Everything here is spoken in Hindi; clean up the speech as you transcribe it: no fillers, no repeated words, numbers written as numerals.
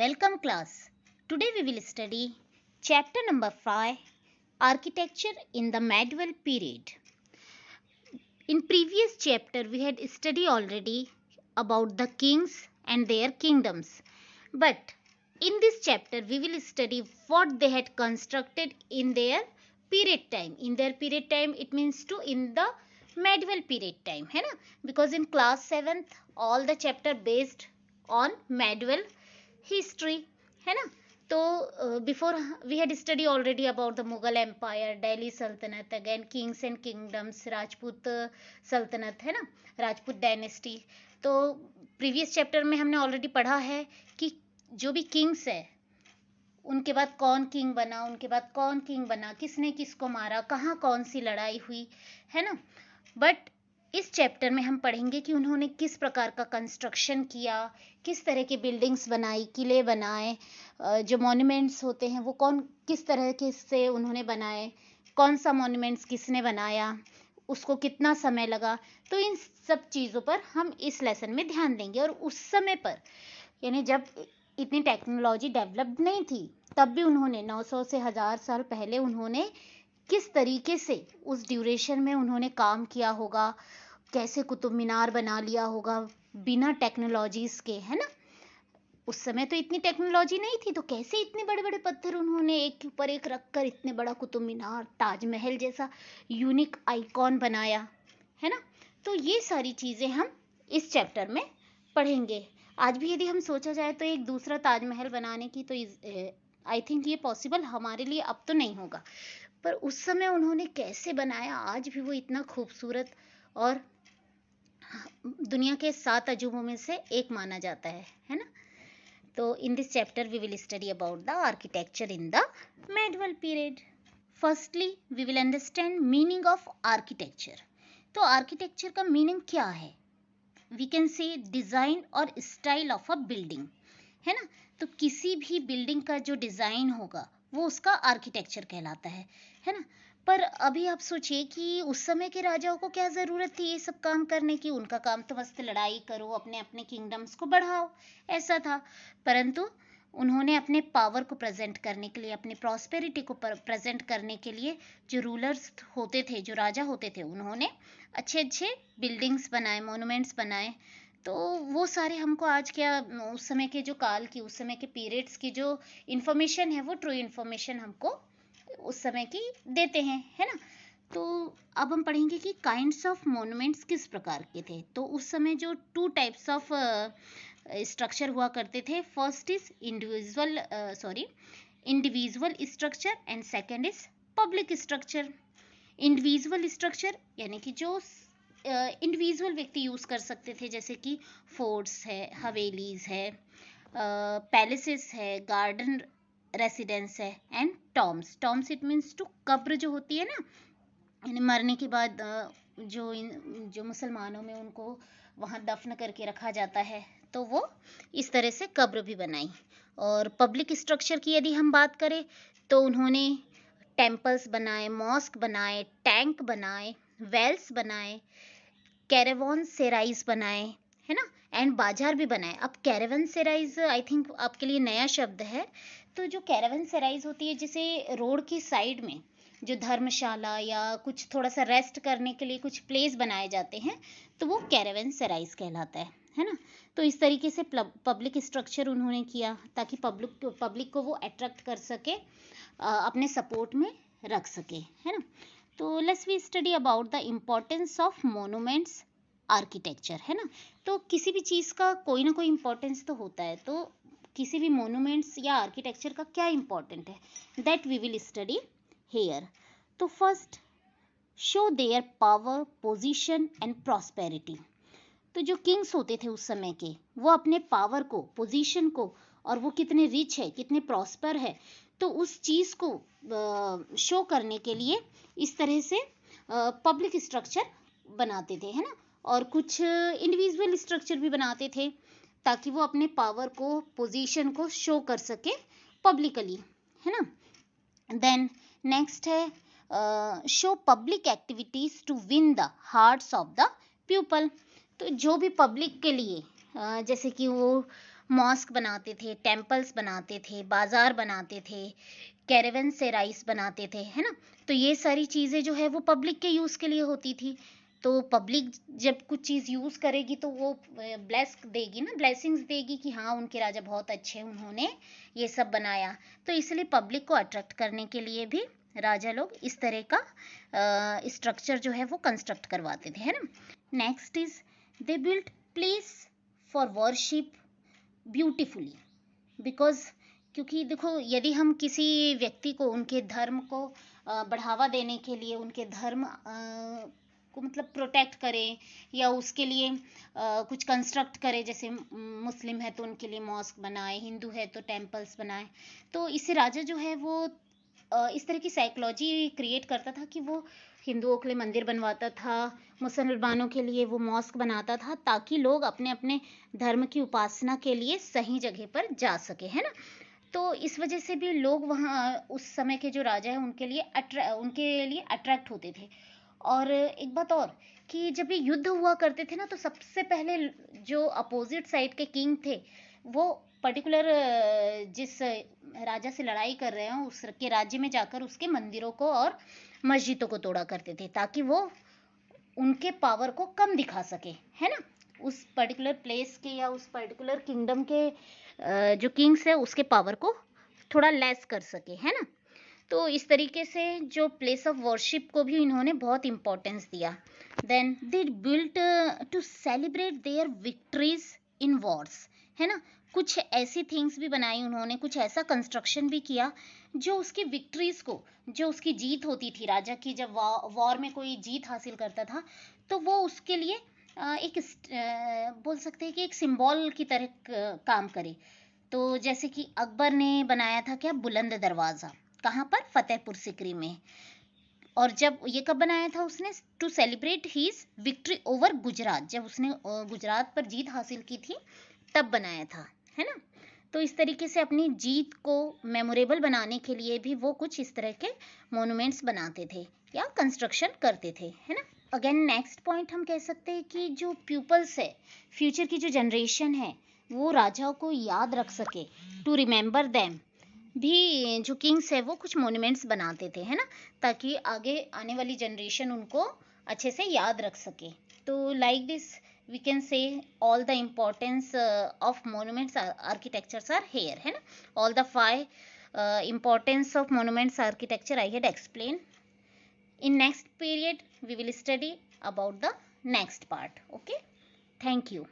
Welcome class. Today we will study chapter number 5, Architecture in the Medieval Period. In previous chapter we had studied already about the kings and their kingdoms. But in this chapter we will study what they had constructed in their period time. In their period time it means in the medieval period time, है ना? Because in class 7th all the chapter based on medieval history, है ना? तो before we had study already about the Mughal empire, Delhi सल्तनत, again kings and kingdoms, Rajput सल्तनत, है ना, राजपूत डायनेस्टी. तो प्रीवियस चैप्टर में हमने ऑलरेडी पढ़ा है कि जो भी किंग्स है उनके बाद कौन किंग बना, उनके बाद कौन किंग बना, किसने किसको मारा, कहाँ कौन सी लड़ाई हुई, है ना. बट इस चैप्टर में हम पढ़ेंगे कि उन्होंने किस प्रकार का कंस्ट्रक्शन किया, किस तरह के बिल्डिंग्स बनाई, किले बनाए, जो मॉन्यूमेंट्स होते हैं वो किस तरह के से उन्होंने बनाए, कौन सा मॉन्यूमेंट्स किसने बनाया, उसको कितना समय लगा. तो इन सब चीज़ों पर हम इस लेसन में ध्यान देंगे. और उस समय पर यानी जब इतनी टेक्नोलॉजी डेवलप नहीं थी तब भी उन्होंने 900 से 1000 साल पहले उन्होंने किस तरीके से उस ड्यूरेशन में उन्होंने काम किया होगा, कैसे कुतुब मीनार बना लिया होगा बिना टेक्नोलॉजीज के, है ना. उस समय तो इतनी टेक्नोलॉजी नहीं थी, तो कैसे इतने बड़े बड़े पत्थर उन्होंने एक के ऊपर एक रखकर इतने बड़ा कुतुब मीनार, ताजमहल जैसा यूनिक आइकॉन बनाया, है ना. तो ये सारी चीज़ें हम इस चैप्टर में पढ़ेंगे. आज भी यदि हम सोचा जाए तो एक दूसरा ताजमहल बनाने की तो आई थिंक ये पॉसिबल हमारे लिए अब तो नहीं होगा, पर उस समय उन्होंने कैसे बनाया, आज भी वो इतना खूबसूरत और दुनिया के 7 अजूबों में से एक माना जाता है ना. तो in this chapter we will study about the architecture in the medieval period. Firstly we will understand meaning of architecture. तो आर्किटेक्चर का मीनिंग क्या है? वी कैन से डिज़ाइन और स्टाइल ऑफ अ बिल्डिंग, है ना. तो किसी भी बिल्डिंग का जो डिज़ाइन होगा वो उसका आर्किटेक्चर कहलाता है ना. पर अभी आप सोचिए कि उस समय के राजाओं को क्या ज़रूरत थी ये सब काम करने की. उनका काम तो मस्त लड़ाई करो, अपने अपने किंगडम्स को बढ़ाओ, ऐसा था. परंतु उन्होंने अपने पावर को प्रेजेंट करने के लिए, अपनी प्रॉस्पेरिटी को प्रेजेंट करने के लिए जो रूलर्स होते थे, जो राजा होते थे, उन्होंने अच्छे अच्छे बिल्डिंग्स बनाए, मोनूमेंट्स बनाए. तो वो सारे हमको आज क्या उस समय के जो काल की, उस समय के पीरियड्स की जो इन्फॉर्मेशन है वो ट्रू इन्फॉर्मेशन हमको उस समय की देते हैं, है ना. तो अब हम पढ़ेंगे कि काइंड्स ऑफ मोनूमेंट्स किस प्रकार के थे. तो उस समय जो 2 टाइप्स ऑफ स्ट्रक्चर हुआ करते थे. First is individual structure and second is public structure. Individual structure यानी कि जो इंडिविजुअल व्यक्ति यूज़ कर सकते थे, जैसे कि फोर्ट्स है, हवेलीज है, पैलेसेस है, गार्डन रेसिडेंस है, and tombs it means to कब्र जो होती है ना, यानी मरने के बाद जो मुसलमानों में उनको वहाँ दफन करके रखा जाता है, तो वो इस तरह से कब्र भी बनाई. और पब्लिक स्ट्रक्चर की यदि हम बात करें तो उन्होंने टेम्पल्स बनाए, मॉस्क बनाए, टैंक बनाए, वेल्स बनाए, कैरावान सेराइज बनाए, है ना, एंड बाजार भी बनाए. अब कैरावान सेराइज आई थिंक आपके लिए नया शब्द है. तो जो कैरावान सेराइज होती है, जिसे रोड की साइड में जो धर्मशाला या कुछ थोड़ा सा रेस्ट करने के लिए कुछ प्लेस बनाए जाते हैं, तो वो कैरावान सेराइज कहलाता है ना. तो इस तरीके से पब्लिक स्ट्रक्चर उन्होंने किया ताकि पब्लिक को वो अट्रैक्ट कर सके, अपने सपोर्ट में रख सके, है ना. तो let's we study about the importance of monuments architecture, है ना. तो किसी भी चीज़ का कोई ना कोई इम्पोर्टेंस तो होता है. तो किसी भी मोनूमेंट्स या आर्किटेक्चर का क्या इम्पोर्टेंट है, that we will study here. तो first, show their power, position and prosperity. तो जो किंग्स होते थे उस समय के, वो अपने पावर को, पोजीशन को, और वो कितने रिच है, कितने प्रॉस्पर है, तो उस चीज़ को शो करने के लिए इस तरह से पब्लिक स्ट्रक्चर बनाते थे, है ना. और कुछ इंडिविजुअल स्ट्रक्चर भी बनाते थे ताकि वो अपने पावर को, पोजीशन को शो कर सके पब्लिकली, है ना. देन नेक्स्ट है show public activities to win the hearts of the people. तो जो भी पब्लिक के लिए जैसे कि वो मॉस्क बनाते थे, टेम्पल्स बनाते थे, बाजार बनाते थे, कैरेवन से राइस बनाते थे, है ना। तो ये सारी चीज़ें जो है वो पब्लिक के यूज़ के लिए होती थी। तो पब्लिक जब कुछ चीज़ यूज़ करेगी तो वो ब्लेस देगी ना, ब्लेसिंग्स देगी कि हाँ उनके राजा बहुत अच्छे हैं, उन्होंने ये सब बनाया। तो इसलिए पब्लिक को अट्रैक्ट करने के लिए भी राजा लोग इस तरह का स्ट्रक्चर जो है वो कंस्ट्रक्ट करवाते थे, है ना। Next is they built place for worship beautifully, because क्योंकि देखो यदि हम किसी व्यक्ति को उनके धर्म को बढ़ावा देने के लिए उनके धर्म को मतलब प्रोटेक्ट करें या उसके लिए कुछ कंस्ट्रक्ट करें, जैसे मुस्लिम है तो उनके लिए मॉस्क बनाए, हिंदू है तो टेम्पल्स बनाए, तो इससे राजा जो है वो इस तरह की साइकोलॉजी क्रिएट करता था कि वो हिंदुओं के लिए मंदिर बनवाता था, मुसलमानों के लिए वो मॉस्क बनाता था, ताकि लोग अपने अपने धर्म की उपासना के लिए सही जगह पर जा सके, है ना। तो इस वजह से भी लोग वहाँ उस समय के जो राजा हैं उनके लिए अट्रैक्ट होते थे। और एक बात और कि जब ये युद्ध हुआ करते थे ना, तो सबसे पहले जो अपोजिट साइड के किंग थे वो पर्टिकुलर जिस राजा से लड़ाई कर रहे हैं उसके राज्य में जाकर उसके मंदिरों को और मस्जिदों को तोड़ा करते थे, ताकि वो उनके पावर को कम दिखा सके, है ना। उस पर्टिकुलर प्लेस के या उस पर्टिकुलर किंगडम के जो किंग्स है उसके पावर को थोड़ा लेस कर सके, है ना। तो इस तरीके से जो प्लेस ऑफ वर्शिप को भी इन्होंने बहुत इंपॉर्टेंस दिया। Then they built to celebrate their victories in wars, है ना। कुछ ऐसी थिंग्स भी बनाई उन्होंने, कुछ ऐसा कंस्ट्रक्शन भी किया जो उसकी विक्ट्रीज को, जो उसकी जीत होती थी राजा की, जब वॉर में कोई जीत हासिल करता था तो वो उसके लिए एक बोल सकते हैं कि एक सिंबल की तरह काम करे। तो जैसे कि अकबर ने बनाया था क्या, बुलंद दरवाज़ा, कहाँ पर, फतेहपुर सिकरी में। और जब ये कब बनाया था उसने, to celebrate his victory over Gujarat, जब उसने गुजरात पर जीत हासिल की थी तब बनाया था, है ना। तो इस तरीके से अपनी जीत को मेमोरेबल बनाने के लिए भी वो कुछ इस तरह के मोनूमेंट्स बनाते थे या कंस्ट्रक्शन करते थे, है ना। अगेन नेक्स्ट पॉइंट हम कह सकते हैं कि जो पीपल्स है, फ्यूचर की जो जनरेशन है, वो राजाओं को याद रख सके, टू रिमेंबर देम भी जो किंग्स है वो कुछ मोन्यूमेंट्स बनाते थे, है ना, ताकि आगे आने वाली जनरेशन उनको अच्छे से याद रख सके। तो like this we can say all the importance of monuments architectures are here, है ना। All the 5 importance of monuments architecture I had explained. In next period we will study about the next part. Okay, thank you.